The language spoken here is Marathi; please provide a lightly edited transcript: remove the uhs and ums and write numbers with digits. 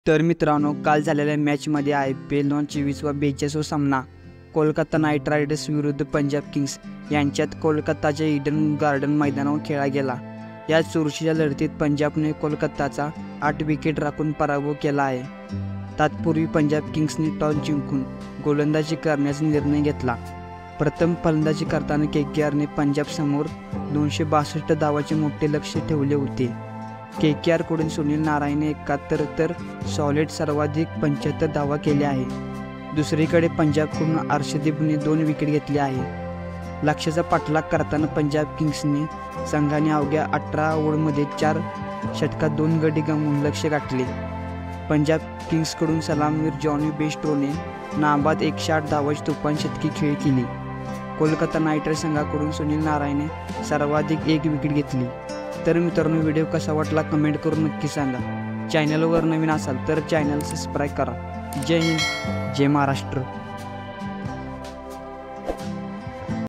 तर मित्रांनो, काल झालेल्या मॅचमध्ये IPL 2024 व 42 सामना कोलकाता नाईट रायडर्स विरुद्ध पंजाब किंग्स यांच्यात कोलकाताच्या ईडन गार्डन मैदानावर खेळला गेला। या चुरशीच्या लढतीत पंजाबने कोलकाताचा 8 विकेट राखून पराभव केला आहे। तत्पूर्वी पंजाब किंग्सने टॉस जिंकून गोलंदाजी करण्याचा निर्णय घेतला। प्रथम फलंदाजी करताना KKRने पंजाबसमोर 262 धावांचे मोठे लक्ष्य ठेवले होते। KKRकडून सुनील नारायणने 71 तर सॉलिड सर्वाधिक 75 धावा केल्या आहेत। दुसरीकडे पंजाबकडून अर्शदीपने 2 विकेट घेतले आहे। लक्ष्याचा पाठलाग करताना पंजाब किंग्सने संघाने अवघ्या 18 ओव्हरमध्ये 4 षटकात 2 गडी गमावून लक्ष्य गाठले। पंजाब किंग्सकडून सलामीवीर जॉनी बेस्ट्रोने नाबाद 108 धावांची तुफान शतकी खेळी केली। कोलकाता नाईट रायडर्स संघाकडून सुनील नारायणने सर्वाधिक 1 विकेट घेतली। तर मित्रांनो, व्हिडिओ कसा वाटला कमेंट करून नक्की सांगा। चॅनलवर नवीन असाल तर चॅनल सबस्क्राईब करा। जय हिंद, जय महाराष्ट्र।